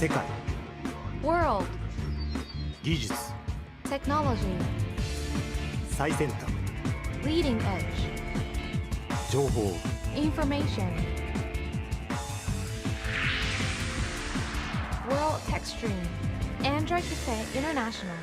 世界 World. 技術 Technology. 最先端 Leading edge. 情報 Information. World Techstream. Android Cafe International.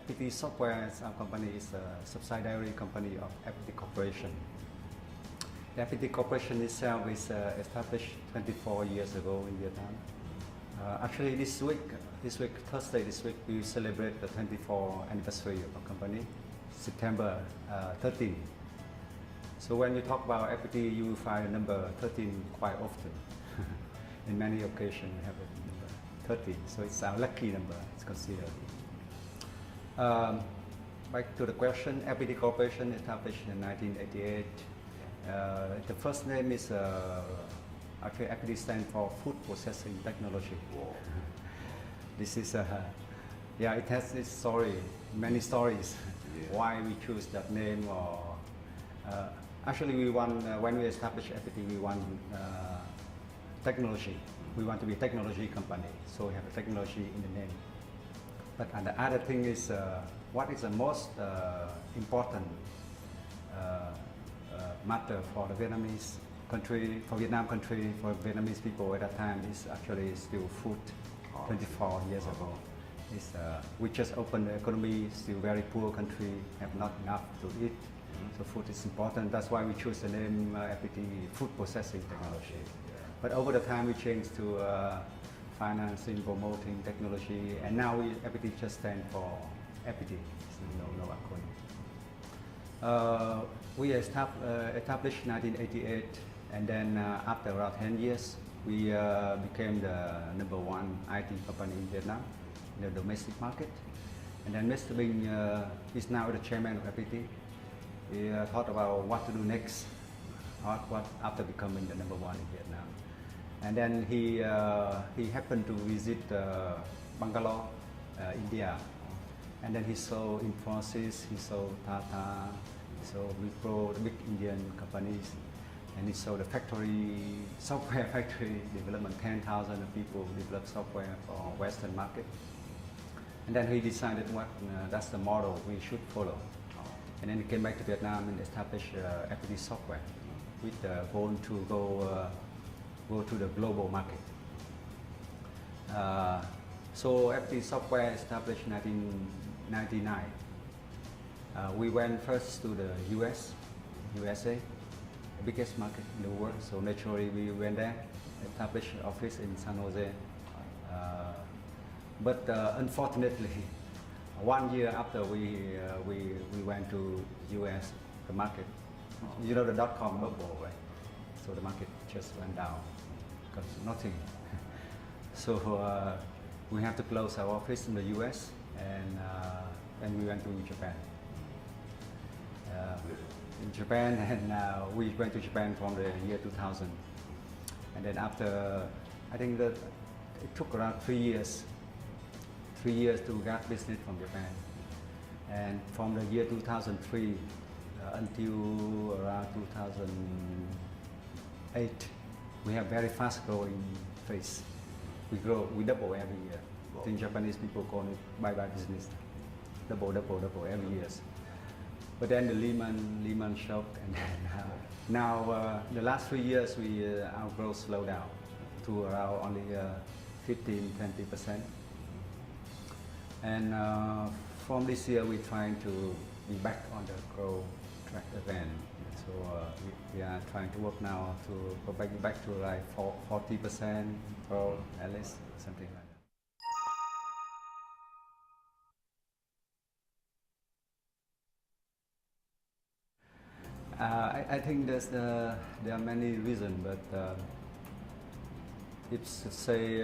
FPT Software, our company, is a subsidiary company of FPT Corporation. The FPT Corporation itself is established 24 years ago in Vietnam. Actually, this week, Thursday, we celebrate the 24th anniversary of our company, September 13. So when you talk about FPT, you will find the number 13 quite often. In many occasions, we have a number 13, so it's our lucky number, it's considered. Back to the question, FPT Corporation established in 1988. The first name is actually FPT stands for Food Processing Technology. This is yeah, it has its story, many stories. Why we choose that name, or actually we want when we established FPT, we want technology. We want to be a technology company, so we have a technology in the name. But the other thing is, what is the most important matter for the Vietnamese country, for Vietnam country, for Vietnamese people at that time is actually still food. 24 years ago, we just opened the economy, still very poor country, have not enough to eat. So food is important. That's why we choose the name FPT, Food Processing Technology. But over the time, we changed to financing, promoting technology, and now FPT just stands for FPT, no acronym. We established in 1988, and then after around 10 years, we became the #1 IT company in Vietnam, in the domestic market. And then Mr. Binh is now the chairman of FPT. We thought about what to do next, what after becoming the #1 in Vietnam. And then he happened to visit Bangalore, India. And then he saw Infosys, he saw Tata, he saw Wipro, the big Indian companies. And he saw the factory, software factory development, 10,000 people develop software for Western market. And then he decided that's the model we should follow. And then he came back to Vietnam and established FPT Software with the goal to go to the global market. So FPT Software established in 1999. We went first to the USA, the biggest market in the world. So naturally we went there, established an office in San Jose. But unfortunately, 1 year after we went to US, the market, you know, the .com bubble, right? So the market just went down because nothing. So we have to close our office in the US, and then we went to Japan. In Japan, and we went to Japan from the year 2000. And then after, I think that it took around 3 years to get business from Japan. And from the year 2003 until around 2008, we have very fast growing phase. We double every year. I think Japanese people call it bye-bye business. Double every year. But then the Lehman shock, and then now the last 3 years our growth slowed down to around only 15-20%. And from this year, we're trying to be back on the growth track again. So we are trying to work now to go back to like 40% growth, at least, something like that. I think there are many reasons, but if to say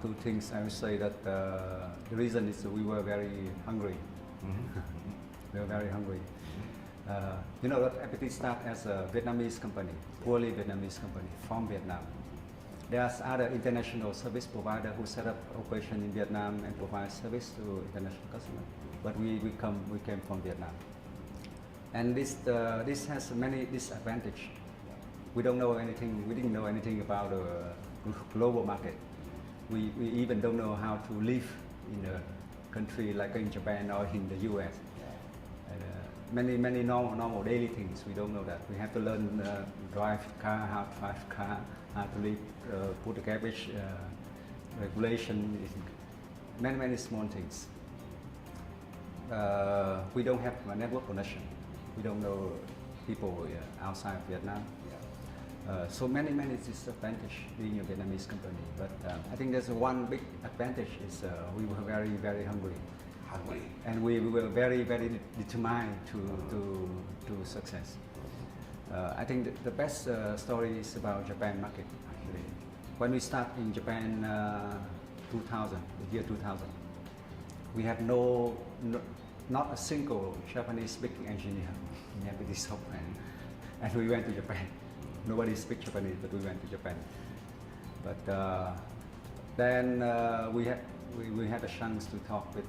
two things, I would say that the reason is we were very hungry. We were very hungry. You know that FPT started as a Vietnamese company, purely Vietnamese company from Vietnam. There's other international service provider who set up operation in Vietnam and provide service to international customers, but we came from Vietnam, and this has many disadvantages. We don't know anything. We didn't know anything about the global market. We even don't know how to live in a country like in Japan or in the US. Many normal daily things we don't know that. We have to learn drive car, how to drive car, how to live, put the garbage regulation, many small things. We don't have a network connection. We don't know people outside of Vietnam. So many disadvantages being a Vietnamese company. But I think there's one big advantage is we were very hungry. And we were very determined to success. I think the best story is about Japan market. Actually, when we start in Japan, 2000, the year 2000, we had not a single Japanese speaking engineer in FPT software, and we went to Japan. Nobody speaks Japanese, but we went to Japan. But then we had a chance to talk with.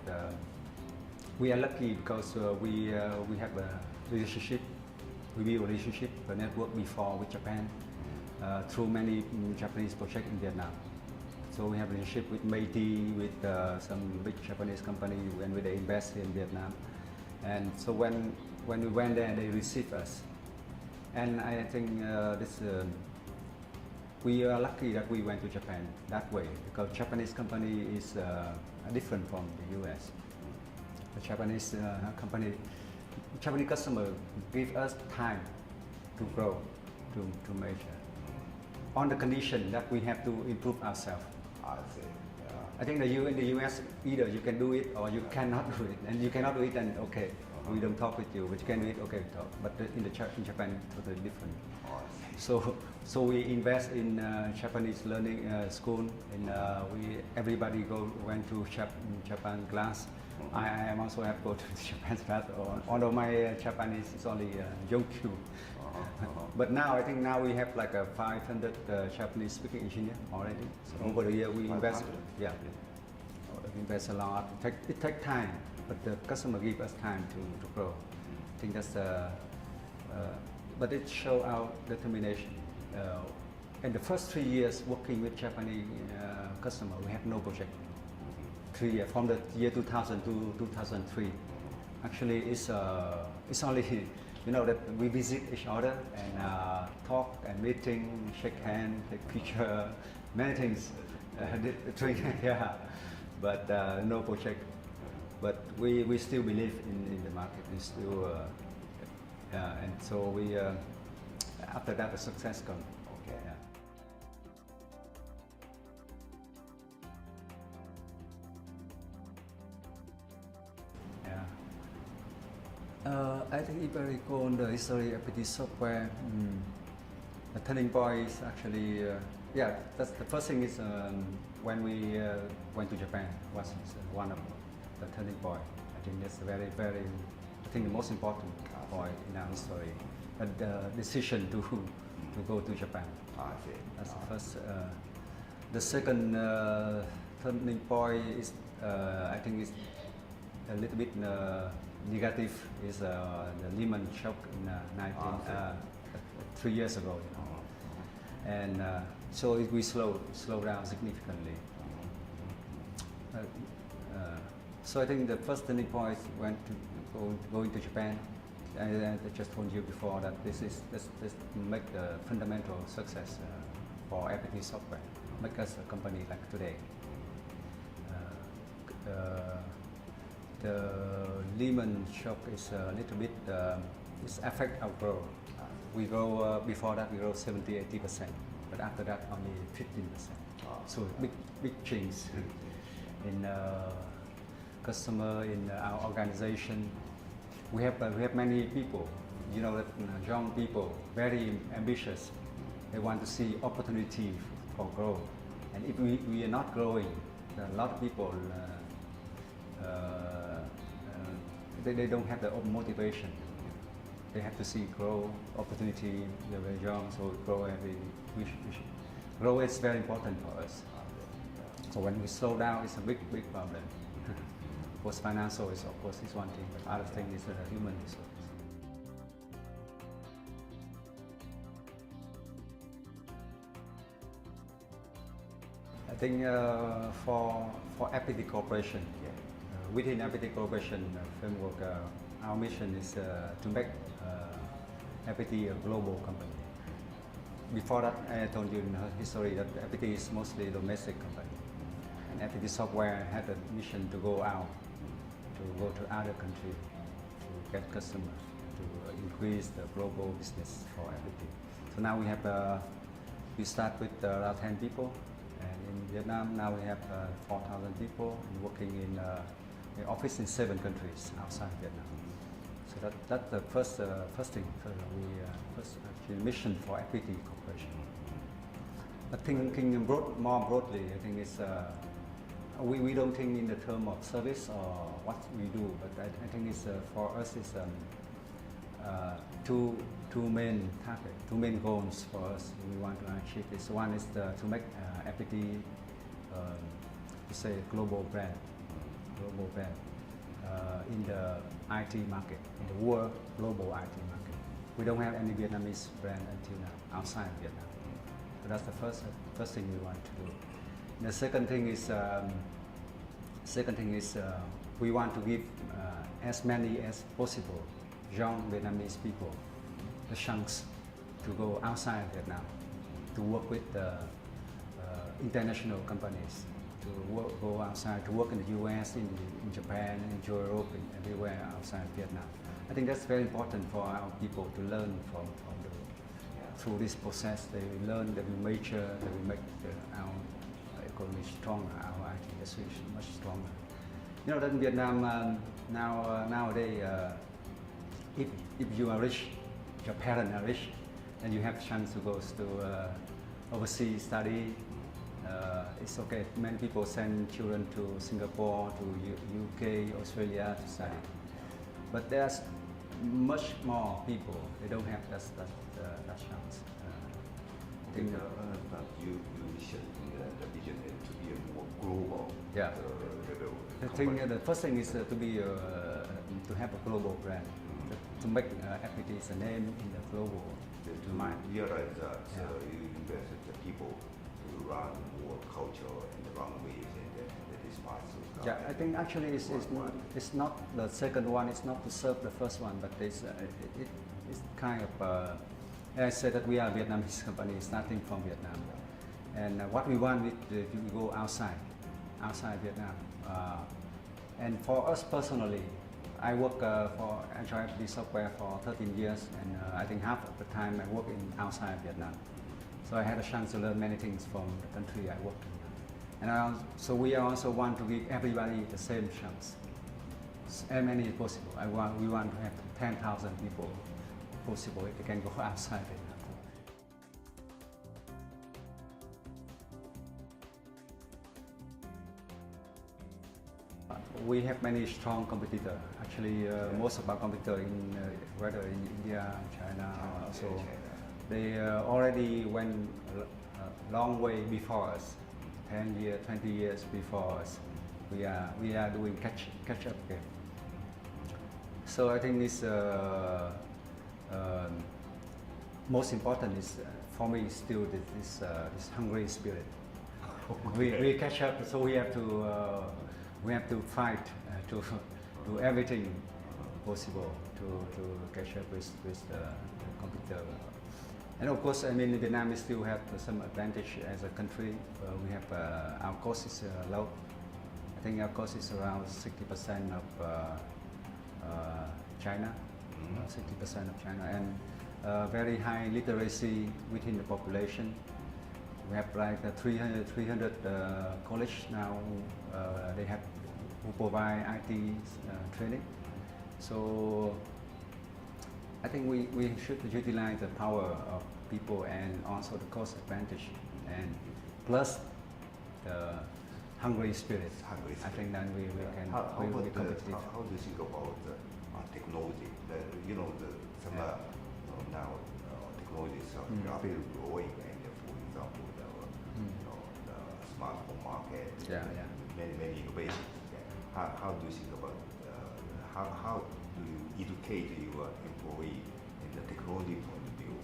We are lucky because we have a relationship. We build a relationship, a network before with Japan through many Japanese projects in Vietnam. So we have a relationship with Meiti, with some big Japanese company when they invest in Vietnam. And so when we went there, they received us. And I think we are lucky that we went to Japan that way, because Japanese company is different from the US. The Japanese Japanese customer give us time to grow, to measure, on the condition that we have to improve ourselves. I see. Yeah. I think in the US, either you can do it or you cannot do it, and you cannot do it, then okay, we don't talk with you. But you can do it, okay, we talk. But in Japan, totally different. So we invest in Japanese learning school, and everybody went to Japan class. I am also have go to Japan class, although my Japanese is only Yonkyu. But now I think we have like a 500 Japanese speaking engineer already. So over the year we invest, we invest a lot. It takes time, but the customer give us time to grow. I think that's but it shows our determination. In the first 3 years working with Japanese customer, we have no project. 3 years from the year 2000 to 2003. Actually, it's only that we visit each other and talk and meeting, shake hand, take picture, many things. Drink, yeah, but no project. But we still believe in the market. We still, and so we after that the success comes. Okay. Yeah. I think if I recall the history of FPT software, the turning point is actually, that's the first thing is when we went to Japan was one of the turning point. I think that's the most important point in our history. But the decision to go to Japan. I see. That's the first. The second turning point is, I think, is a little bit negative. Is the Lehman shock in 3 years ago, and so we slow down significantly. So I think the first turning point went to going to Japan. I just told you before that this make the fundamental success for FPT software, make us a company like today. The Lehman shock is a little bit, it's affect our growth. We grow, before that we grow 70-80%, but after that only 15%. So big change in customer, in our organization. We have many people you know that young people very ambitious. They want to see opportunity for growth. And if we are not growing, a lot of people they don't have the motivation. They have to see growth opportunity. They're very young, so grow grow is very important for us. So when we slow down, it's a big problem. Of course, financial is of course is one thing, but other thing is the human resource. I think for FPT Corporation, within FPT Corporation framework, our mission is to make FPT a global company. Before that, I told you in history that FPT is mostly a domestic company. And FPT Software had a mission to go out, to go to other countries, to get customers, to increase the global business for FPT. So now we start with around 10 people. And in Vietnam, now we have 4,000 people working in office in 7 countries outside Vietnam. So that's the first thing. First mission for FPT Corporation. But thinking more broadly, I think it's we don't think in the term of service or what we do, but I think it's for us it's two main targets, two main goals for us. We want to achieve this. One is to make FPT global brand in the IT market, in the world global IT market. We don't have any Vietnamese brand until now outside Vietnam. So that's the first thing we want to do. And the second thing is we want to give as many as possible young Vietnamese people the chance to go outside Vietnam, to work with international companies, to go outside, to work in the US, in Japan, in Europe, everywhere outside Vietnam. I think that's very important for our people to learn through this process. They learn, they will mature, they will make our economy stronger, our IT industry much stronger. You know that in Vietnam nowadays, if you are rich, your parents are rich, and you have a chance to go to overseas study. It's okay. Many people send children to Singapore, to UK, Australia to study. But there's much more people. They don't have that chance. I think you mentioned the vision is to be a more global level. I think the first thing is to have a global brand, to make FPT is a name in the global. To realize that you invest in the people to run more culture and the wrong ways and this part. Yeah, I think actually it's not the second one. It's not to serve the first one, but it's kind of. I said that we are a Vietnamese company starting from Vietnam, and what we want is to go outside Vietnam. And for us personally, I work for Android FPT Software for 13 years, and I think half of the time I work outside Vietnam. So I had a chance to learn many things from the country I worked in. And so we also want to give everybody the same chance, as many as possible. We want to have 10,000 people possible if they can go outside Vietnam. We have many strong competitors. Actually, most of our competitors, whether in India, China, also, they already went a long way before us, 10 years, 20 years before us. We are doing catch up game. So I think this most important is for me still this hungry spirit. We catch up, so we have to fight to do everything possible to catch up with the computer. And of course, I mean, Vietnam still have some advantage as a country. We have our cost is low. I think our cost is around 60% of China, 60% of China, and very high literacy within the population. We have like 300 college now. They have who provide IT training. So I think we should utilize the power of people and also the cost advantage, and plus the hungry spirit. Hungry I think then we can how we will about be competitive. how do you think about the technology? You know, some now technologies are rapidly growing, and for example, the smartphone market, Yeah. many innovations. Yeah. How do you think about how do you educate your employee in the technology point of view?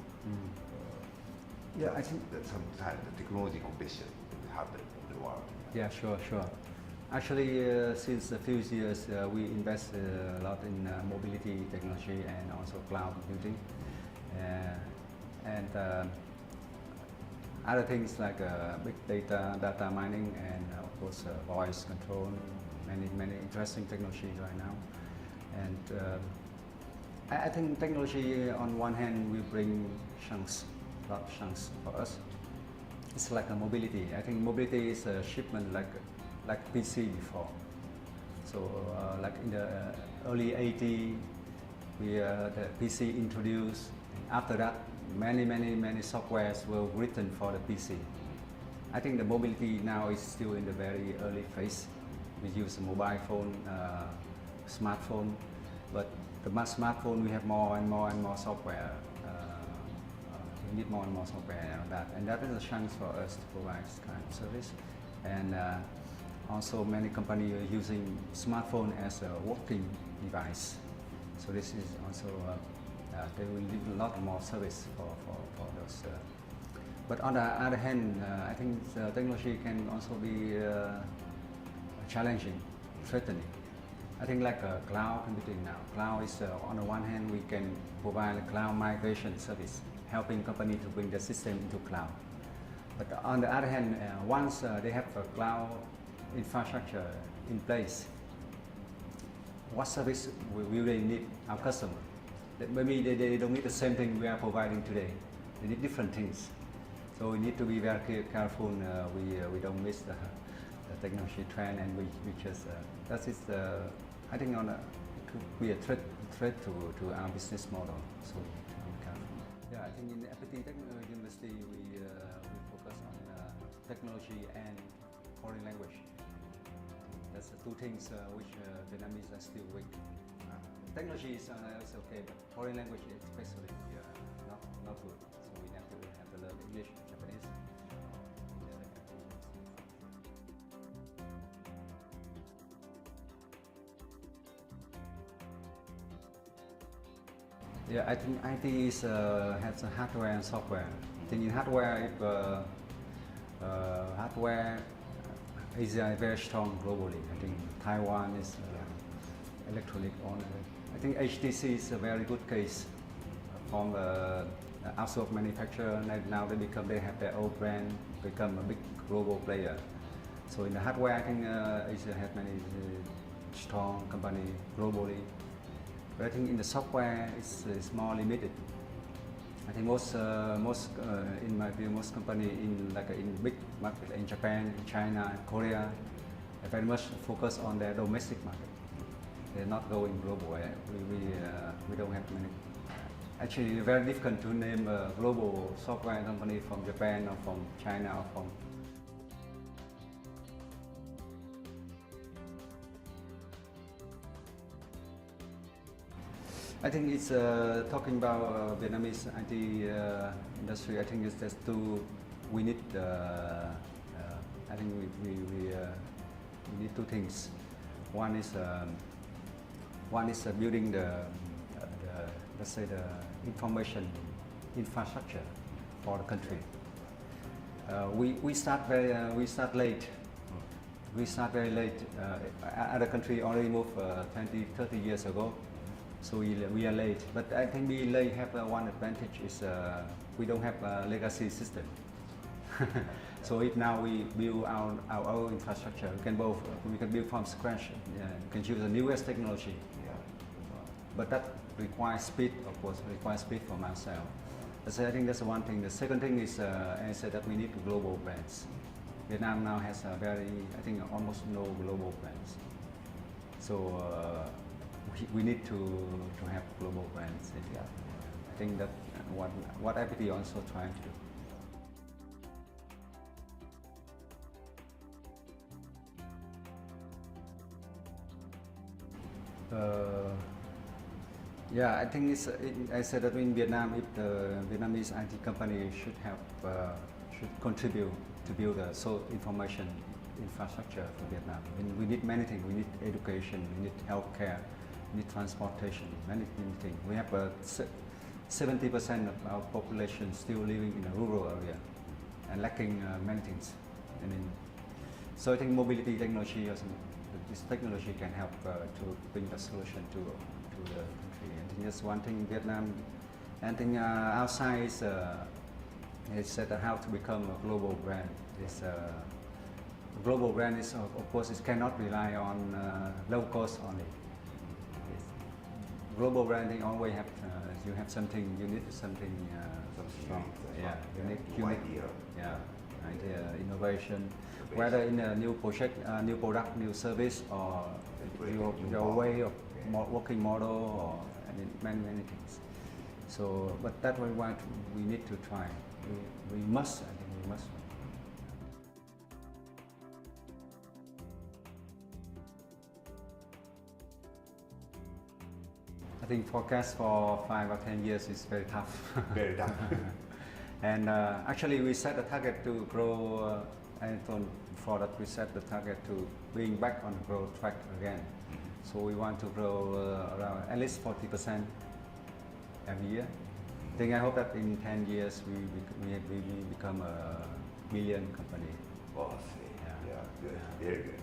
Yeah, I think. That sometimes the technology competition will happen in the world. Yeah, sure. Actually, since a few years, we invest a lot in mobility technology and also cloud computing, and other things like big data mining, and of course voice control. Many interesting technology right now, and I think technology on one hand will bring chunks, a lot of chunks for us. It's like a mobility. I think mobility is a shipment like PC before. So like in the early 80s, the PC introduced. After that, many softwares were written for the PC. I think the mobility now is still in the very early phase. We use a mobile phone, smartphone, but the smartphone we have more and more software. We need more and more software and that is a chance for us to provide this kind of service. And also many companies are using smartphone as a working device. So this is also they will need a lot more service for those. But on the other hand, I think technology can also be challenging, threatening. I think like cloud computing now. Cloud is on the one hand we can provide a cloud migration service, helping companies to bring the system into cloud. But on the other hand, once they have a cloud infrastructure in place, what service will they need our customer? Maybe they don't need the same thing we are providing today. They need different things. So we need to be very careful. We don't miss the technology trend, and we just that is I think it could be a threat to our business model. So we need to be careful. Yeah, I think in the FPT University we focus on technology and foreign language. That's the two things which Vietnamese are still weak. Technology is okay, but foreign language especially not good. So we have to learn English, Japanese. Yeah, I think IT has a hardware and software. I think in hardware, if hardware is very strong globally. I think Taiwan is electronic on. I think HTC is a very good case from outsourced manufacturer. Now they have their own brand, become a big global player. So in the hardware, I think Asia has many strong company globally. But I think in the software, it's more limited. I think in my view, most company in big market in Japan, China, Korea, are very much focused on their domestic market. They're not going global. We don't have many. Actually, it's very difficult to name a global software company from Japan or from China or from. I think it's talking about Vietnamese IT industry. I think it's just two. We need. I think we need two things. One is building let's say the information infrastructure for the country. We start late. We start very late. Other country already moved 20, 30 years ago. So we are late, but I think we have one advantage is we don't have a legacy system. So if now we build our own infrastructure, we can build from scratch. We can use the newest technology. Yeah. But that requires speed, of course. Requires speed from ourselves. So I think that's one thing. The second thing is, I said that we need global brands. Vietnam now has I think almost no global brands. So we need to have global brands. Yeah. think that what IPT also trying to do. Yeah, I think I said that in Vietnam, if the Vietnamese IT company should contribute to build a information infrastructure for Vietnam. We need many things. We need education. We need healthcare. We need transportation. Many things. We have 70% of our population still living in a rural area and lacking many things. So I think mobility technology, this technology can help to bring a solution to the country. And I think that's one thing in Vietnam. And I think outside is said how to become a global brand. A global brand is, of course, it cannot rely on low cost only. Global branding always have you have something unique, something strong. Yeah, unique idea. Yeah, idea, innovation. Whether in a new project, new product, new service, or your way of working model, or many things. So, but that way we need to try. We must. I think we must. I think forecast for 5 or 10 years is very tough. Very tough. And actually, we set a target to grow. And for that, we set the target to being back on the growth track again. So we want to grow around at least 40% every year. I hope that in 10 years we become a million company. Oh, I see. Yeah, good. Yeah. Very good.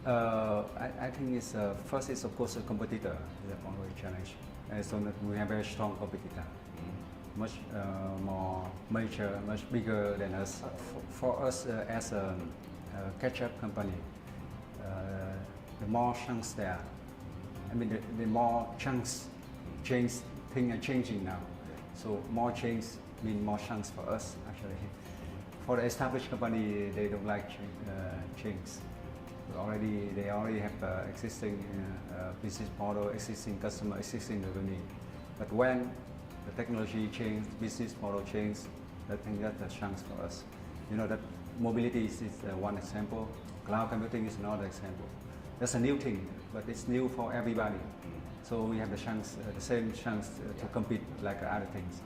I think it's first is of course a competitor, the only challenge. And so that we have a very strong competitor, much more major, much bigger than us. For us as a catch-up company, the more chance there. I mean, the more chance things are changing now. So more change mean more chance for us actually. For the established company, they don't like change. They already have existing business model, existing customer, existing revenue. But when the technology change, business model change, I think that's a chance for us. You know that mobility is one example. Cloud computing is another example. That's a new thing, but it's new for everybody. So we have the chance, the same chance to compete like other things.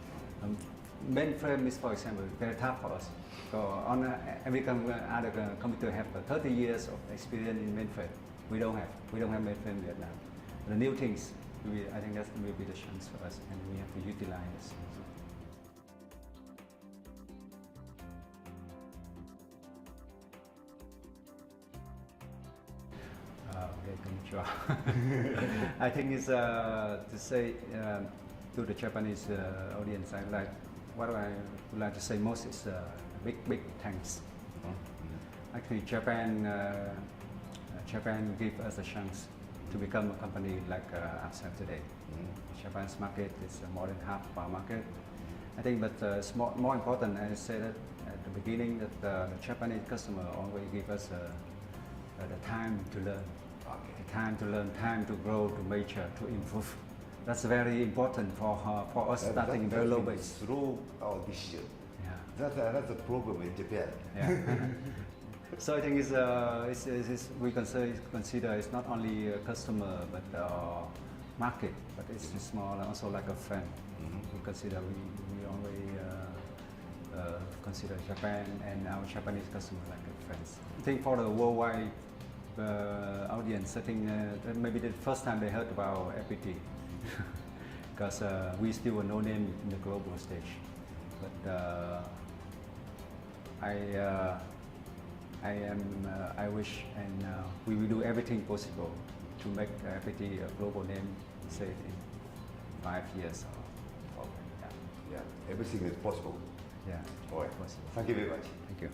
Mainframe is, for example, very tough for us. So on every other computer have 30 years of experience in mainframe. We don't have mainframe in Vietnam. The new things, I think that will be the chance for us, and we have to utilize this. I think it's to say to the Japanese audience, what I would like to say most is big thanks. Actually, Japan gave us a chance to become a company like ourselves today. Japan's market is more than half of our market. I think, but it's more important, I said that at the beginning, that the Japanese customer always give us the time to learn. The time to learn, time to grow, to mature, to improve. That's very important for us starting very low base. Through our decision. Yeah. That's a problem in Japan. Yeah. So I think we consider it's not only a customer but market, but it's more also like a friend. We consider we only consider Japan and our Japanese customer like a friends. I think for the worldwide audience, I think maybe the first time they heard about FPT, because we still a no name in the global stage. But I wish, and we will do everything possible to make FPT a global name, say in 5 years. Yeah, everything is possible. Yeah, all right. Possible. Thank you very much. Thank you.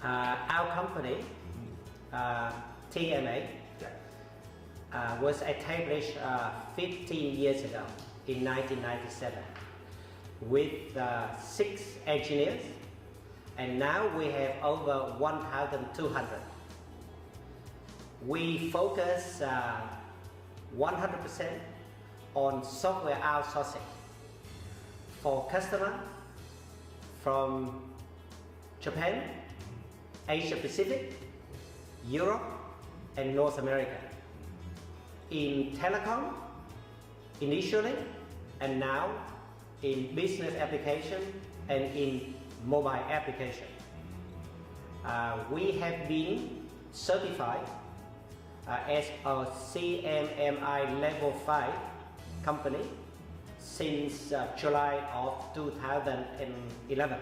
Our company, TMA, was established 15 years ago in 1997 with 6 engineers, and now we have over 1,200. We focus 100% on software outsourcing for customers from Japan, Asia Pacific, Europe, and North America. In telecom, initially, and now in business application and in mobile application. We have been certified as a CMMI level 5 company since July of 2011.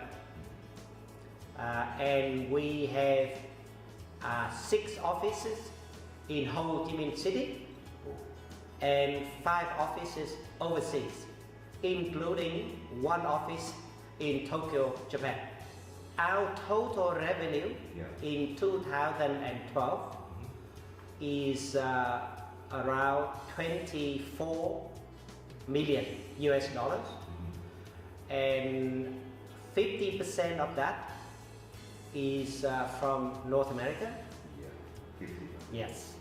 And we have 6 offices in Ho Chi Minh City and 5 offices overseas, including 1 office in Tokyo, Japan. Our total revenue in 2012 is around 24 million US dollars, and 50% of that is from North America. Yes,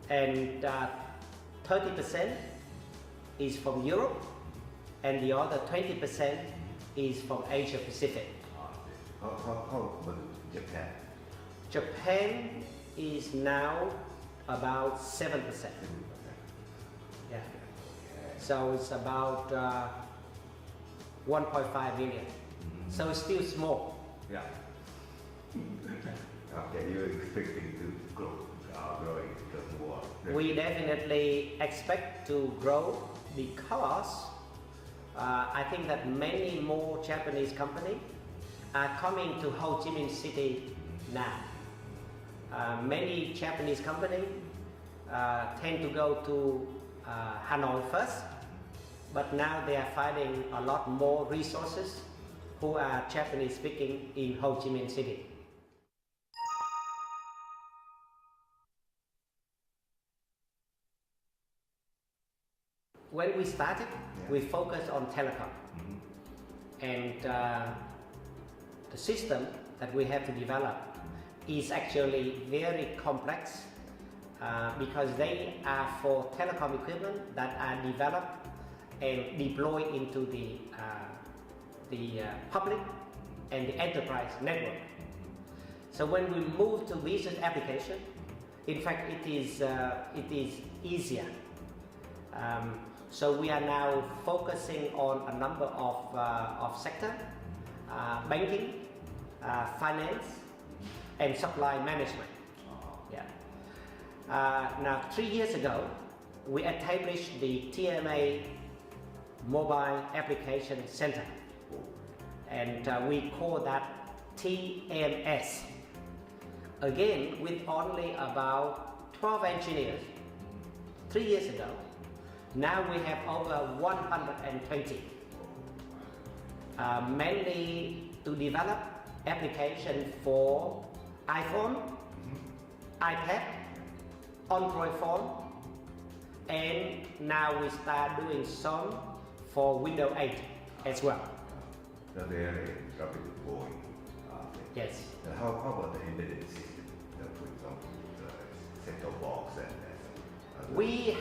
and 30% is from Europe, and the other 20% is from Asia Pacific. How about Japan? Japan is now about 7%. Yeah. So it's about 1.5 million. So it's still small. Yeah. Okay, you're expecting to grow, growing more. We definitely expect to grow because I think that many more Japanese companies are coming to Ho Chi Minh City now. Many Japanese companies tend to go to Hanoi first, but now they are finding a lot more resources who are Japanese speaking in Ho Chi Minh City. When we started, we focused on telecom, and the system that we have to develop is actually very complex because they are for telecom equipment that are developed and deployed into the public and the enterprise network. So when we move to business application, in fact, it is easier. So we are now focusing on a number of sectors: banking, finance, and supply management. Yeah. Now, 3 years ago, we established the TMA Mobile Application Center, and we call that TMS. Again, with only about 12 engineers 3 years ago. Now we have over 120, mainly to develop applications for iPhone, iPad, Android phone, and now we start doing some for Windows 8 as well. So they are rapidly growing. Yes. How about the embedded system? For example, the set-top box and we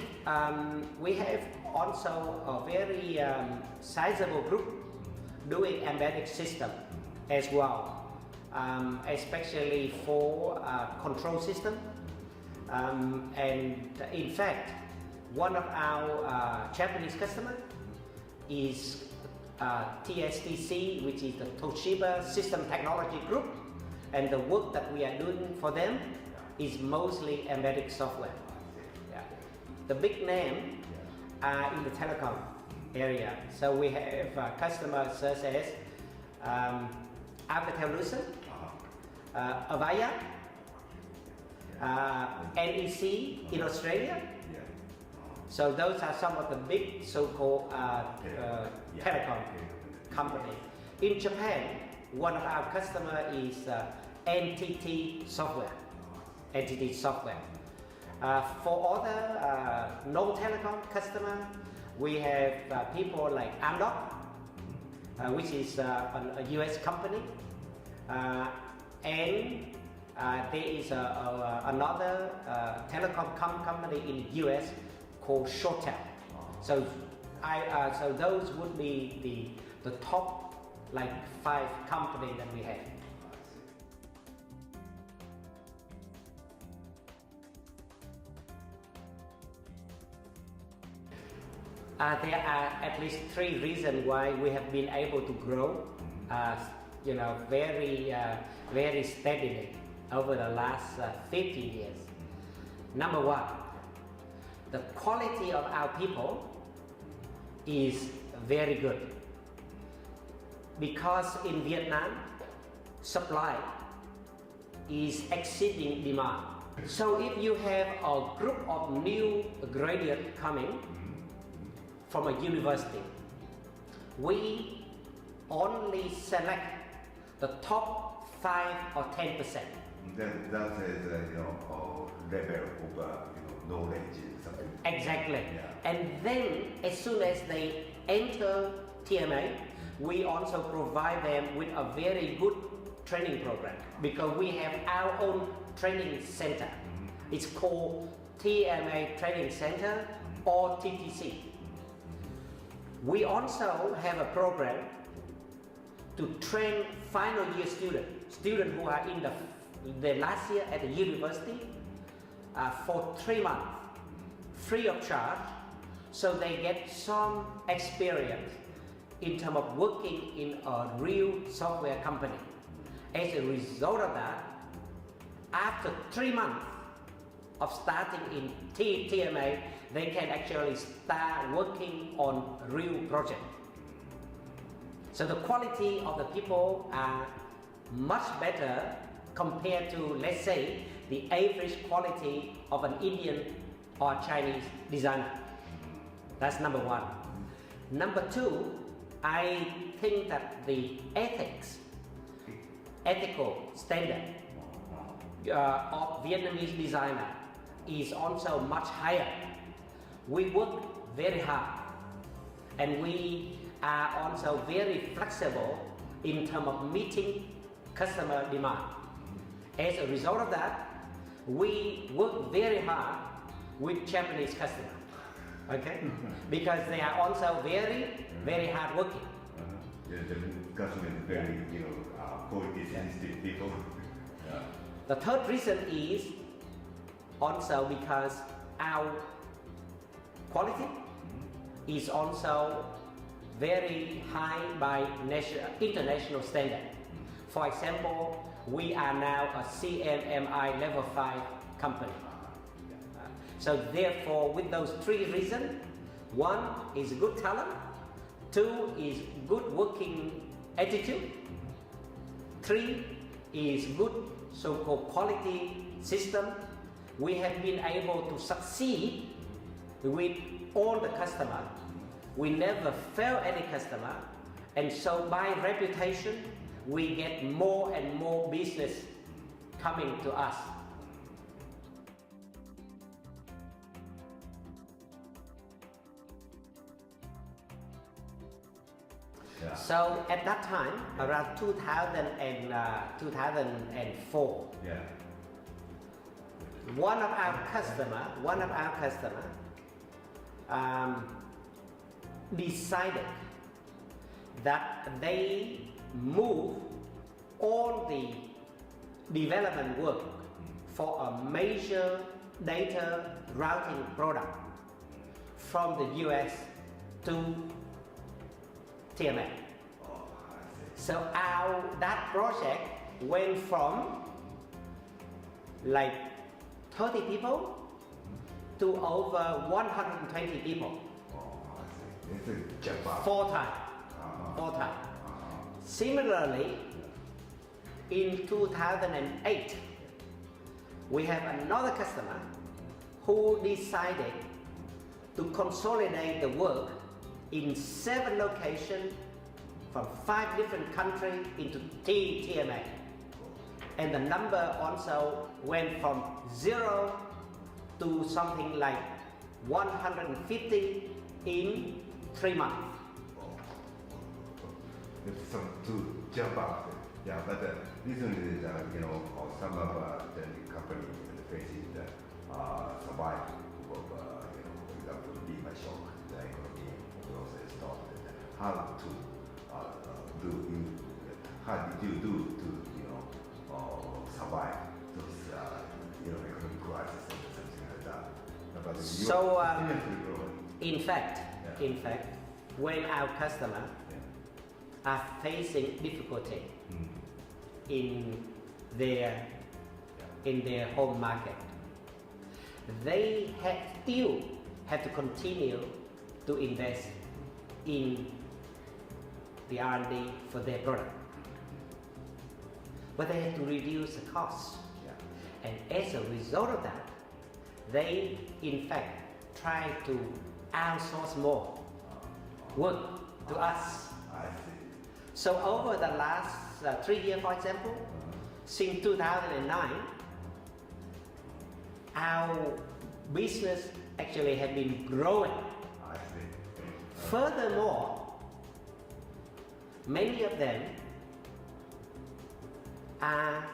have also a very sizable group doing embedded system as well, especially for control system. And in fact, one of our Japanese customers is TSTC, which is the Toshiba System Technology Group, and the work that we are doing for them is mostly embedded software. The big name are in the telecom area. So we have customers such as Alcatel-Lucent, Avaya, NEC in Australia. So those are some of the big so-called telecom companies. In Japan, one of our customers is entity software. Entity software. For other non-telecom customer, we have people like Amdoc, which is a US company, and there is another telecom company in US called Shortel. So so those would be the top like 5 companies that we have. There are at least 3 reasons why we have been able to grow, very steadily over the last 50 years. Number 1, the quality of our people is very good, because in Vietnam, supply is exceeding demand. So if you have a group of new graduates coming from a university, we only select the top 5 or 10%. That is level of knowledge, something. Exactly. Yeah. And then as soon as they enter TMA, we also provide them with a very good training program, because we have our own training center. It's called TMA Training Center or TTC. We also have a program to train final year students who are in the last year at the university for 3 months, free of charge, so they get some experience in terms of working in a real software company. As a result of that, after 3 months of starting in TMA, they can actually start working on real project. So the quality of the people are much better compared to, let's say, the average quality of an Indian or Chinese designer. That's number 1. Number 2, I think that the ethical standard of Vietnamese designer is also much higher. We work very hard, and we are also very flexible in terms of meeting customer demand. As a result of that, we work very hard with Japanese customers, okay? Because they are also very hard working. Yeah, the customer is very, quality sensitive people. Yeah. The third reason is also because our quality is also very high by international standard. For example, we are now a CMMI level 5 company. So therefore, with those 3 reasons, 1 is good talent, 2 is good working attitude, 3 is good so-called quality system. We have been able to succeed with all the customer. We never fail any customer, and so by reputation, we get more and more business coming to us. Yeah. So at that time, around 2004, Yeah. one of our customer decided that they move all the development work for a major data routing product from the US to TMA. So that project went from like 30 people to over 120 people. It's a Japan. 4 times. Similarly, in 2008, we have another customer who decided to consolidate the work in 7 locations from 5 different countries into TMA. and the number also went from 0 to something like 150 in 3 months. It's some to jump up. Yeah, but recently, some of the companies facing the survival of, for example, Lehman shock, the economy also stopped. How did you do to survive those economic crisis and something like that? But So, in fact, when our customer are facing difficulty in their home market, they still have to continue to invest in the R&D for their product, but they have to reduce the cost, and as a result of that, they in fact try to outsource more work to us. I see. So over the last 3 years, for example, since 2009, our business actually has been growing. I see. Furthermore, many of them are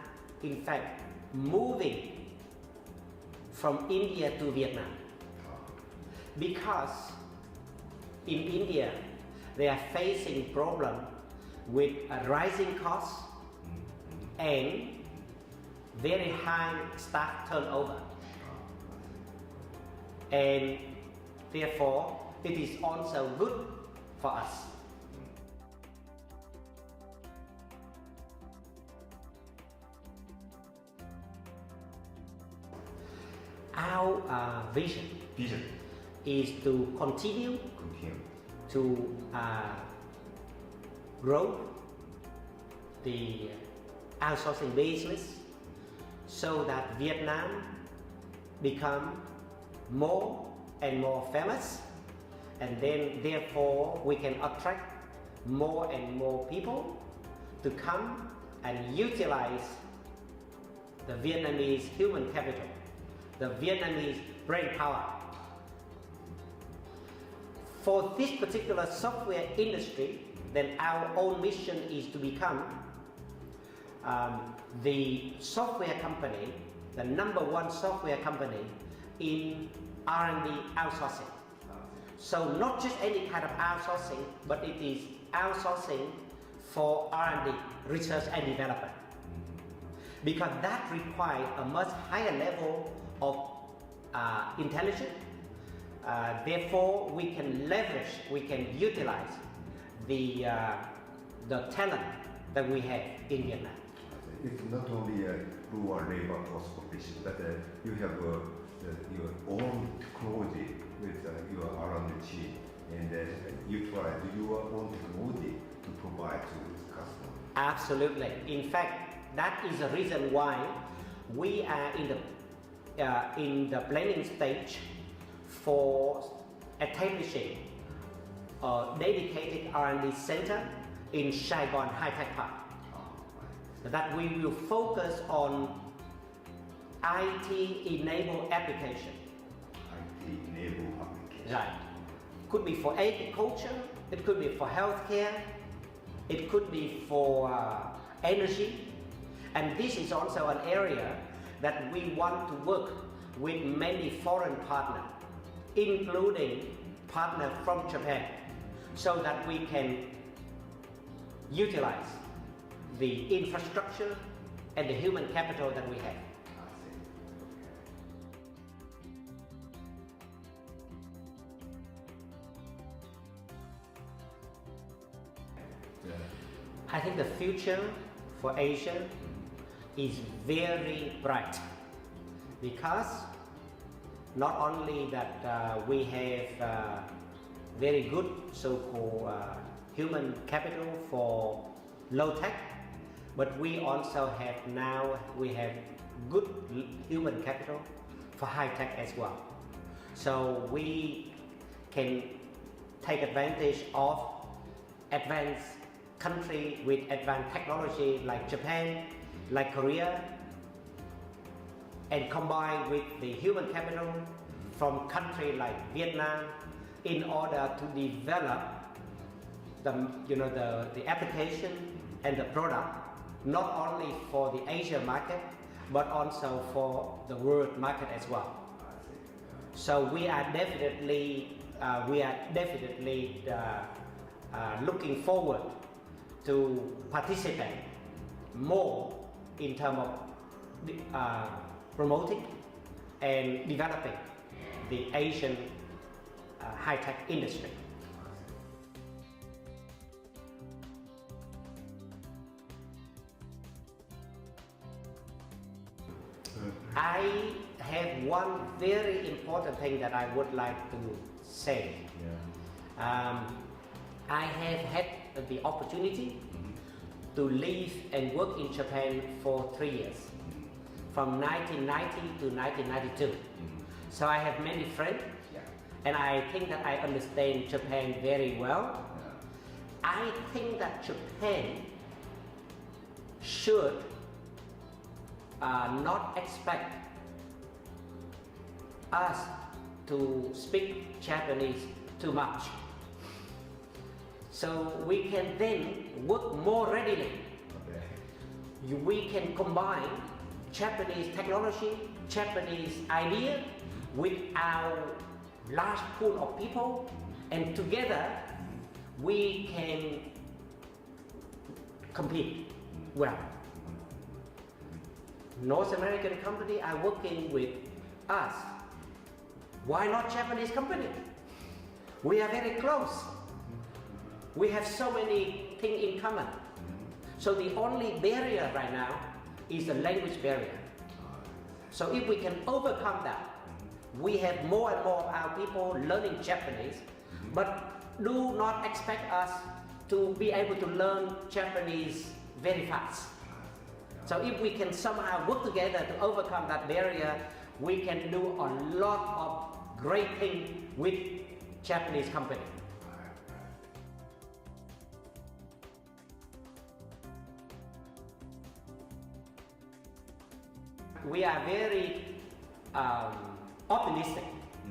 in fact moving from India to Vietnam, because in India they are facing problem with a rising cost and very high staff turnover, and therefore it is also good for us. Our vision is to continue to grow the outsourcing business so that Vietnam become more and more famous, and then therefore we can attract more and more people to come and utilize the Vietnamese human capital, the Vietnamese brain power. For this particular software industry, then our own mission is to become the software company, the #1 software company in R&D outsourcing. So not just any kind of outsourcing, but it is outsourcing for R&D, research and development, because that requires a much higher level of intelligence. Therefore, we can leverage, we can utilize the talent that we have in Vietnam. It's not only a blue or labor cost competition, but you have your own technology with your R&D team, and utilize your own technology to provide to the customer. Absolutely. In fact, that is the reason why we are in the planning stage for establishing a dedicated R&D center in Saigon High Tech Park. That we will focus on IT-enabled application. IT-enabled application. Right. Could be for agriculture, it could be for healthcare, it could be for energy, and this is also an area that we want to work with many foreign partners, including partners from Japan, so that we can utilize the infrastructure and the human capital that we have. I think the future for Asia is very bright, because not only that we have very good so-called human capital for low tech, but we also have good human capital for high tech as well. So we can take advantage of advanced country with advanced technology like Japan, like Korea, and combine with the human capital from country like Vietnam in order to develop the application and the product not only for the Asia market but also for the world market as well. So we are definitely looking forward to participate more in terms of promoting and developing the Asian high-tech industry. I have one very important thing that I would like to say. I have had the opportunity to live and work in Japan for 3 years, from 1990 to 1992. So I have many friends, and I think that I understand Japan very well. I think that Japan should not expect us to speak Japanese too much. So we can then work more readily. We can combine Japanese technology, Japanese idea with our large pool of people, and together we can compete well. North American company are working with us. Why not Japanese company? We are very close. We have so many things in common. So the only barrier right now is the language barrier. So if we can overcome that, we have more and more of our people learning Japanese, but do not expect us to be able to learn Japanese very fast. So if we can somehow work together to overcome that barrier, we can do a lot of great things with Japanese company. We are very optimistic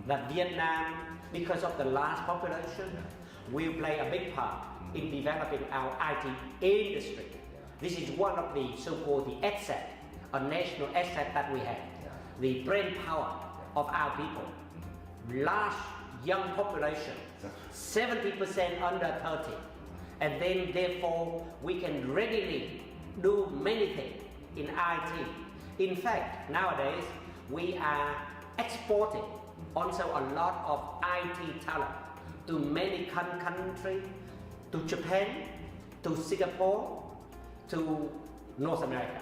that Vietnam, because of the large population, will play a big part in developing our IT industry. This is one of the so-called the asset, a national asset that we have, the brain power of our people. Large young population, 70% under 30, and then therefore we can readily do many things in IT. In fact, nowadays we are exporting also a lot of IT talent to many countries, to Japan, to Singapore, to North America.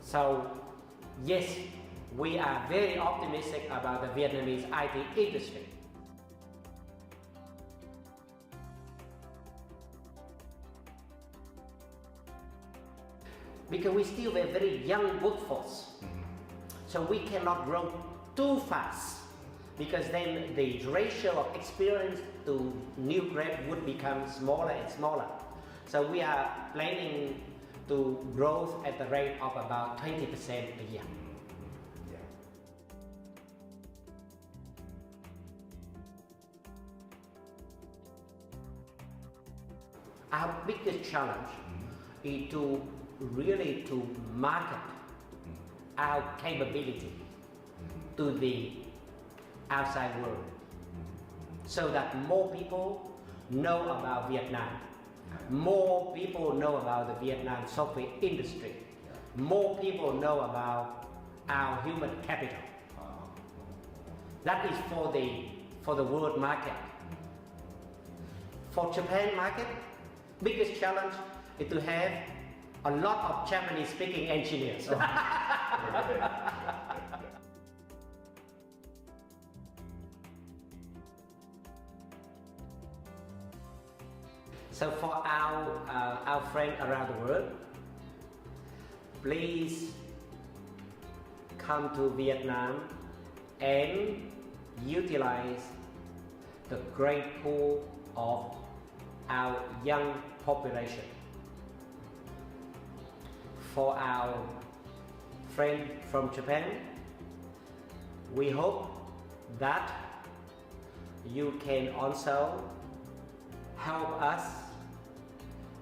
So yes, we are very optimistic about the Vietnamese IT industry. Because we still have a very young workforce. So we cannot grow too fast, because then the ratio of experience to new grad would become smaller and smaller. So we are planning to grow at the rate of about 20% a year. Our biggest challenge is to really market our capability to the outside world, so that more people know about Vietnam, more people know about the Vietnam software industry, more people know about our human capital. That is for the world market. For Japan market, biggest challenge is to have a lot of Japanese speaking engineers. So for our friends around the world, please come to Vietnam and utilize the great pool of our young population. for our friend from Japan. We hope that you can also help us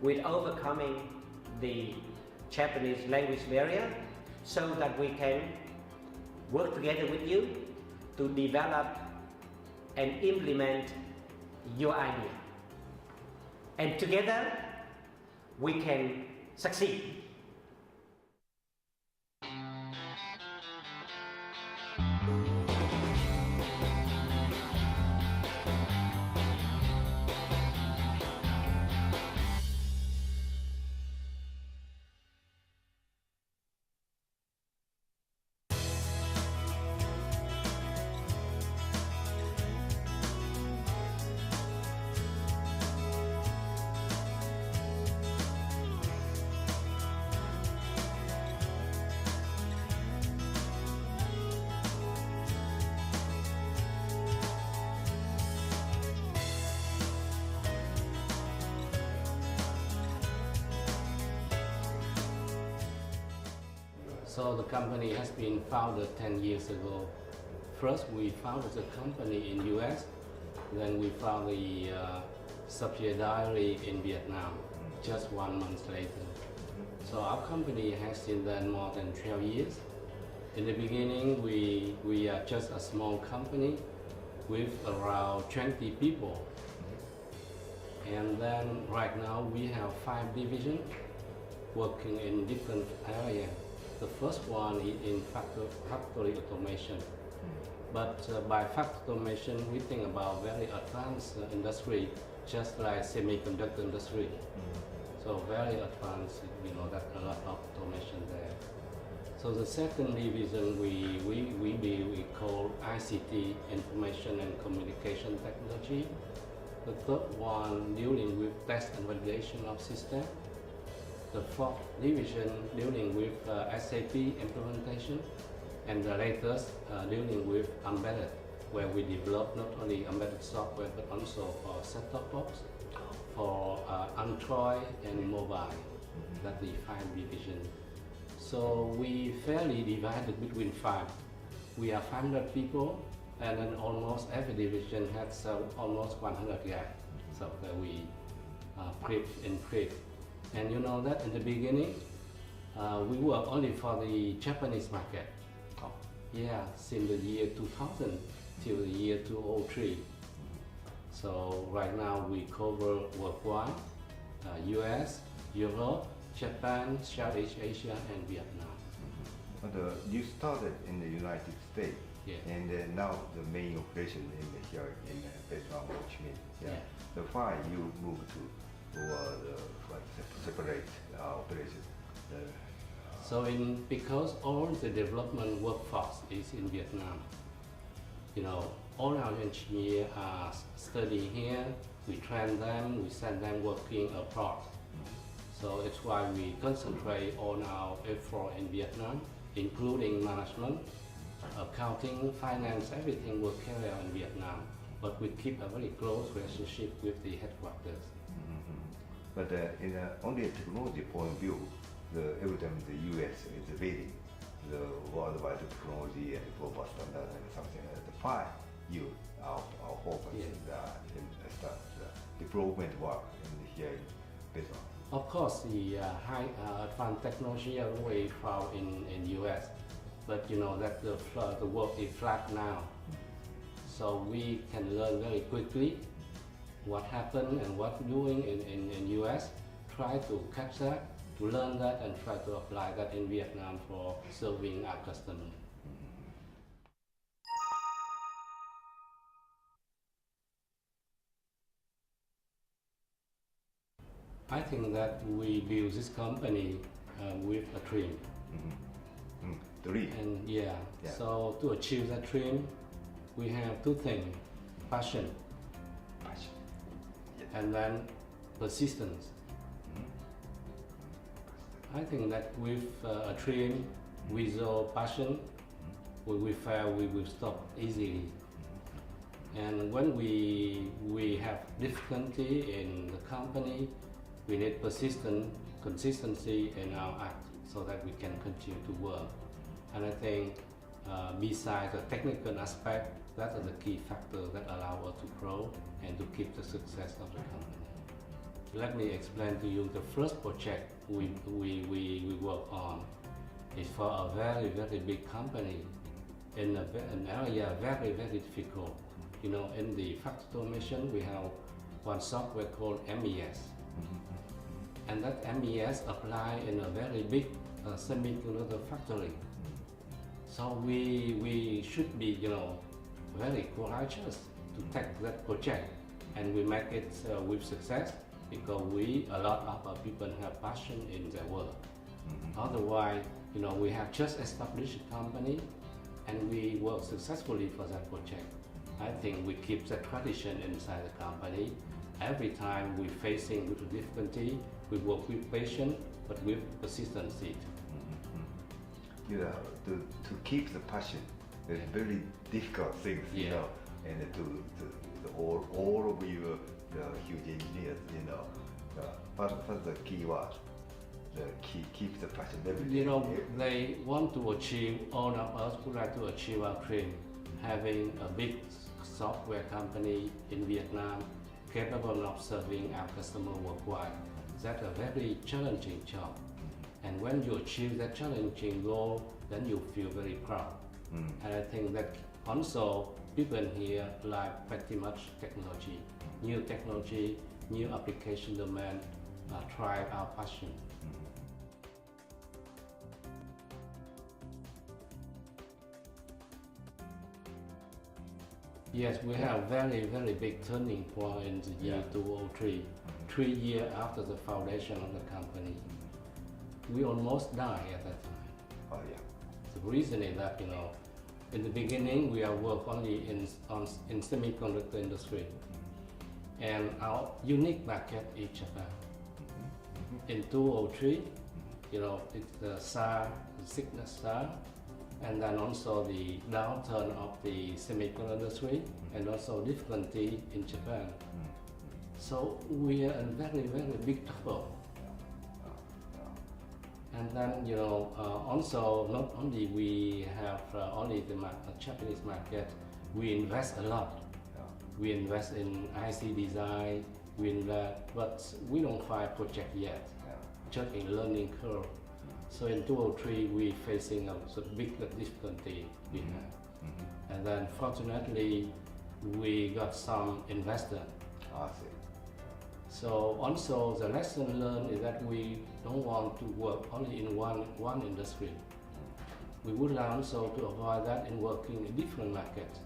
with overcoming the Japanese language barrier so that we can work together with you to develop and implement your idea. And together we can succeed. So the company has been founded 10 years ago. First, we founded the company in US, then we founded the subsidiary in Vietnam just 1 month later. So our company has been there more than 12 years. In the beginning, we are just a small company with around 20 people. And then right now we have 5 divisions working in different areas. The first one is in factory automation. But by factory automation, we think about very advanced industry, just like semiconductor industry. So very advanced, that a lot of automation there. So the second division we call ICT, Information and Communication Technology. The third one dealing with test and validation of system. The fourth division dealing with SAP implementation, and the latest dealing with embedded, where we develop not only embedded software but also for set-top box, for Android and mobile. That's the 5 division. So we fairly divided between 5. We are 500 people, and then almost every division has almost 100 guys. So that we prep and prep. And you know that in the beginning, we work only for the Japanese market. Yeah, since the year 2000 till the year 2003. So right now we cover worldwide, US, Europe, Japan, Southeast Asia, and Vietnam. But you started in the United States, and now the main operation here in Vietnam, Ho Chi Minh. Yeah. So why you moved to separate operation? So because all the development workforce is in Vietnam, all our engineers are studying here, we train them, we send them working abroad. So it's why we concentrate on our effort in Vietnam, including management, accounting, finance, everything will carry out in Vietnam. But we keep a very close relationship with the headquarters. But in only a technology point of view, every time the US is leading the worldwide technology and global standard and something like that. Why you our focus in start the development work here in Vietnam? Of course, the high advanced technology are always found in US, but that the world is flat now, so we can learn very quickly what happened and what doing in US. Try to catch that, to learn that, and try to apply that in Vietnam for serving our customers. I think that we build this company with a dream. Dream. And so to achieve that dream, we have 2 things: passion, and then persistence. I think that with a dream, without passion, when we fail, we will stop easily. And when we have difficulty in the company, we need persistence, consistency in our act. so that we can continue to work. And I think besides the technical aspect, that is the key factor that allow us to grow and to keep the success of the company. Let me explain to you the first project we work on is for a very, very big company in an area very, very difficult. You know, in the factory automation, we have one software called MES. And that MES apply in a very big semiconductor factory. So we should be, you know, very courageous to take that project, and we make it with success because a lot of our people have passion in their work. Otherwise, you know, we have just established a company and we work successfully for that project. I think we keep the tradition inside the company. Every time we're facing with difficulty, we work with patience but with persistency. You know, to keep the passion is very difficult things, you know, and all of you, the huge engineers, you know, what's the key word? Keep the passion. You know, they want to achieve, all of us would like to achieve our dream, having a big software company in Vietnam capable of serving our customer worldwide. That's a very challenging job. And when you achieve that challenging goal, then you feel very proud. And I think that also people here like pretty much technology, new application domain, drive our passion. Yes, we have very, very big turning point in the year 2003, 3 years after the foundation of the company. We almost died at that time. Oh yeah. The reason is that, you know, in the beginning we are work only in semiconductor industry, and our unique market is Japan. In 2003, you know, it's the SARS, the sickness SARS, and then also the downturn of the semiconductor industry, and also difficulty in Japan. So we are in very, very big trouble. And then, you know, also not only we have only the Japanese market, we invest a lot. We invest in IC design, but we don't find project yet, just in learning curve. So in 2003, we facing a big difficulty we have. And then fortunately, we got some investor. I see. So also the lesson learned is that we don't want to work only in one industry. We would like also to avoid that and working in different markets.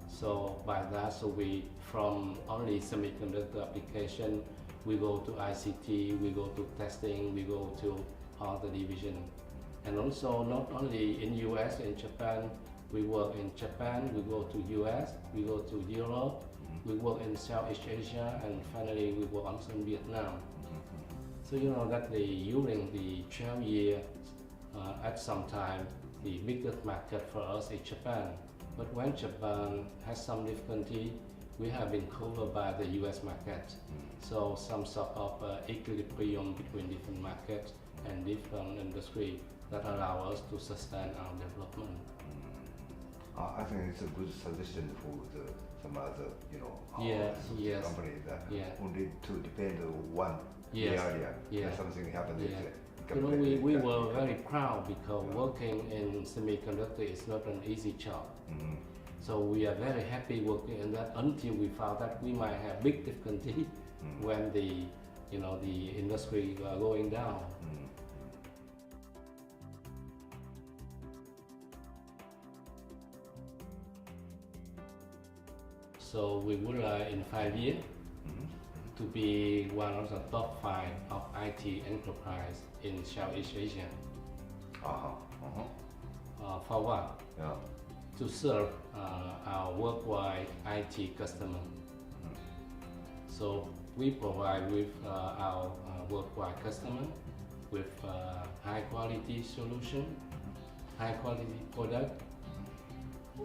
So by that, so we from only semiconductor application, we go to ICT, we go to testing, we go to other division. And also not only in US and Japan, we work in Japan, we go to US, we go to Europe, we work in Southeast Asia, and finally we work also in Vietnam. So you know that during the 12 years, at some time, the biggest market for us is Japan. But when Japan has some difficulty, we have been covered by the US market. So some sort of equilibrium between different markets and different industry that allow us to sustain our development. I think it's a good suggestion for some other, you know, companies that only to depend on one area. If something happens, you know, we were very proud because working in semiconductor is not an easy job. So we are very happy working in that until we found that we might have big difficulty when the industry going down. So we would like in 5 years to be one of the top 5 of IT enterprise in Southeast Asia. For what? To serve our worldwide IT customer. So we provide with our worldwide customer with high quality solution, high quality product.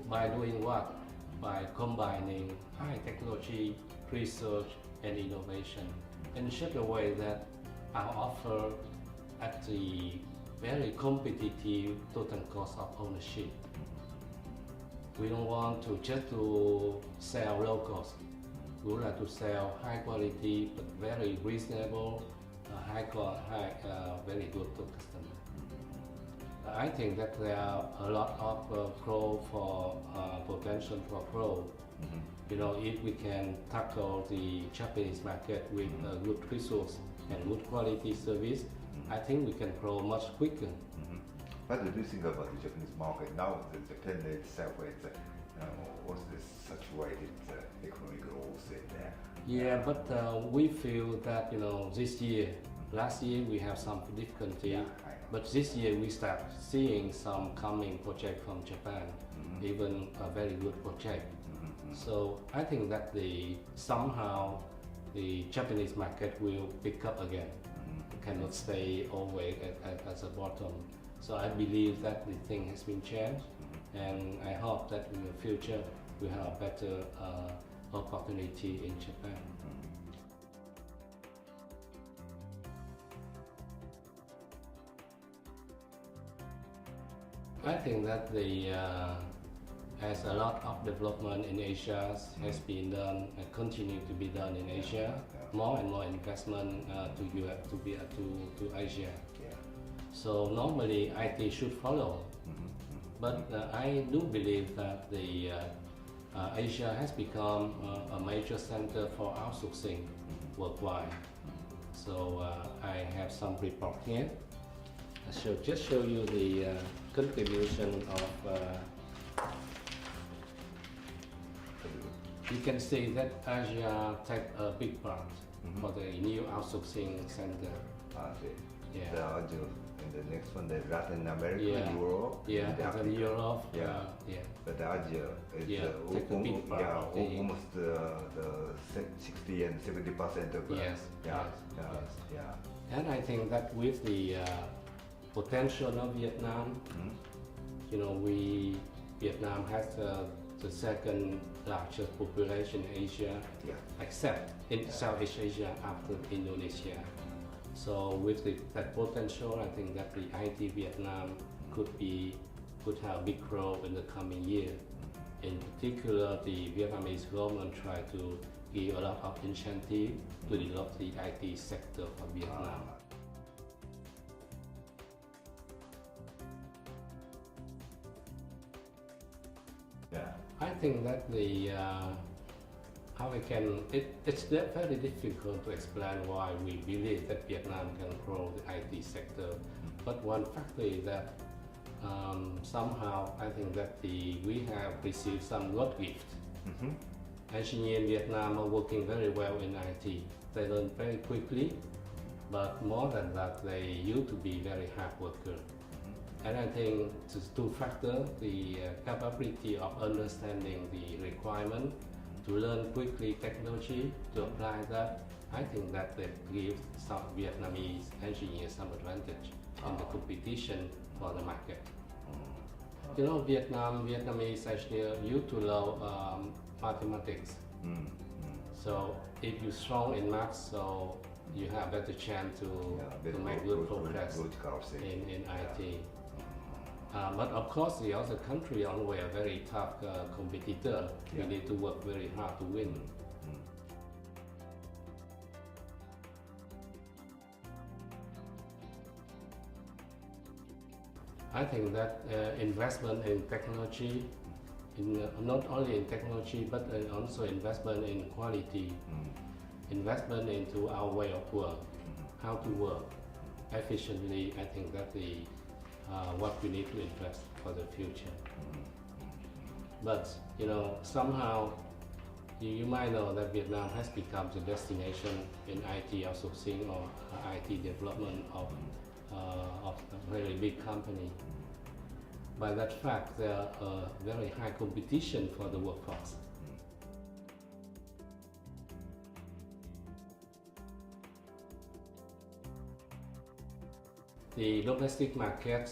By doing what? By combining high technology, research and innovation in such a way that our offer at the very competitive total cost of ownership. We don't want to just to sell low cost. We would like to sell high quality but very reasonable, very good to customer. I think that there are a lot of potential for growth. You know, if we can tackle the Japanese market with good resource and good quality service, I think we can grow much quicker. What do you think about the Japanese market now? The Japan itself is what's the saturated economic growth in there? Yeah, but we feel that this year, last year we have some difficulty, but this year we start seeing some coming project from Japan, even a very good project. So I think that somehow the Japanese market will pick up again. Cannot stay always at the bottom. So I believe that the thing has been changed, and I hope that in the future we have better opportunity in Japan. I think that as a lot of development in Asia has been done and continue to be done in Asia, more and more investment to Asia. So normally IT should follow, but I do believe that Asia has become a major center for outsourcing worldwide. So I have some report here. I shall just show you the contribution of. You can see that Asia take a big part for the new outsourcing center. Yeah. And the next one, the Latin America, Europe. Yeah, and Europe. Yeah. But Asia is almost the 60 and 70% of. Yes. Yeah. And I think that with the potential of Vietnam, Vietnam has the second largest population in Asia, except in Southeast Asia after Indonesia. So with that potential, I think that the IT Vietnam could have big growth in the coming year. In particular, the Vietnamese government try to give a lot of incentive to develop the IT sector for Vietnam. I think that it's very difficult to explain why we believe that Vietnam can grow the IT sector. But one factor is that somehow I think that we have received some God gift. Engineers in Vietnam are working very well in IT. They learn very quickly, but more than that, they used to be very hard workers. And I think it's two factors, the capability of understanding the requirement, to learn quickly technology, to apply that. I think that gives some Vietnamese engineers some advantage in the competition for the market. Vietnamese engineers used to love mathematics. So if you're strong in math, so you have better chance to make good progress in IT. But of course, the other country always a very tough competitor. You need to work very hard to win. I think that investment in technology, not only in technology, but also investment in quality, investment into our way of work, how to work efficiently. I think that what we need to invest for the future. But somehow you might know that Vietnam has become the destination in IT outsourcing or IT development of a very big company. By that fact, there are very high competition for the workforce. The domestic market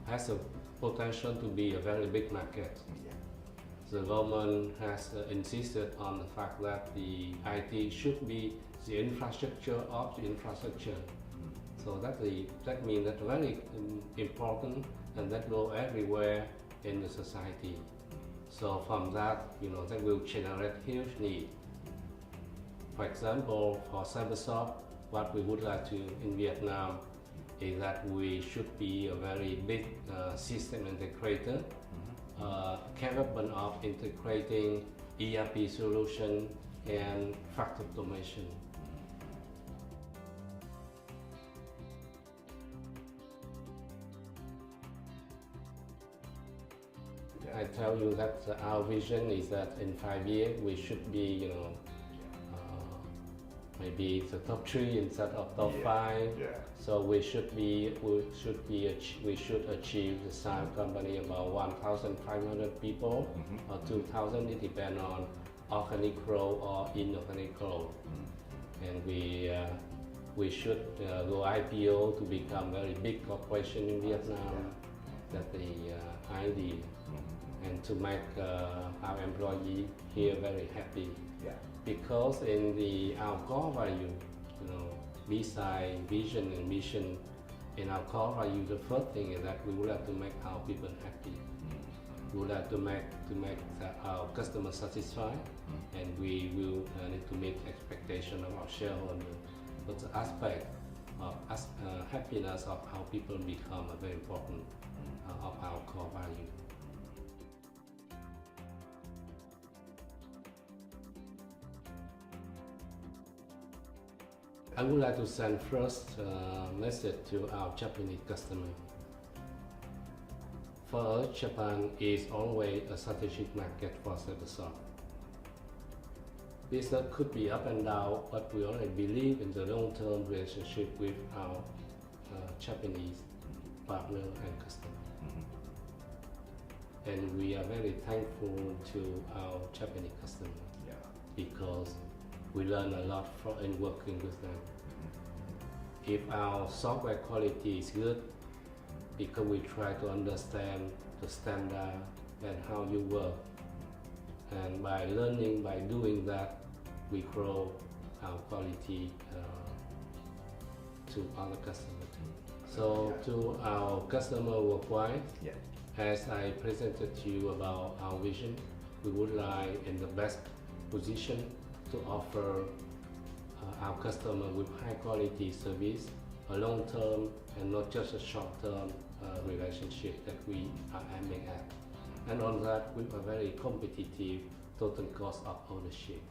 has a potential to be a very big market. The government has insisted on the fact that the IT should be the infrastructure of the infrastructure. So that means that's very important, and that go everywhere in the society. So from that, that will generate huge need. For example, for Cybersoft, what we would like to in Vietnam is that we should be a very big system integrator, capable of integrating ERP solution and factory automation. I tell you that our vision is that in 5 years we should be, maybe the top 3 instead of top 5. Yeah. So we should achieve the size company about 1,500 people or 2,000. It depends on organic growth or inorganic growth. And we should go IPO to become very big corporation in Vietnam. That's the idea. And to make our employee here very happy. Yeah. Because in our core value, beside vision and mission, in our core value, the first thing is that we would like to make our people happy. We would like to make our customers satisfied, and we will need to meet expectation of our shareholders. But the aspect of happiness of our people become very important of our core value. I would like to send first message to our Japanese customer. For us, Japan is always a strategic market for Cybersoft. Business could be up and down, but we only believe in the long-term relationship with our Japanese partner and customer. And we are very thankful to our Japanese customer because we learn a lot in working with them. If our software quality is good, because we try to understand the standard and how you work, and by learning, by doing that, we grow our quality to other customers. So to our customer worldwide, as I presented to you about our vision, we would like in the best position to offer our customer with high quality service, a long term and not just a short term relationship that we are aiming at. And on that, with a very competitive total cost of ownership.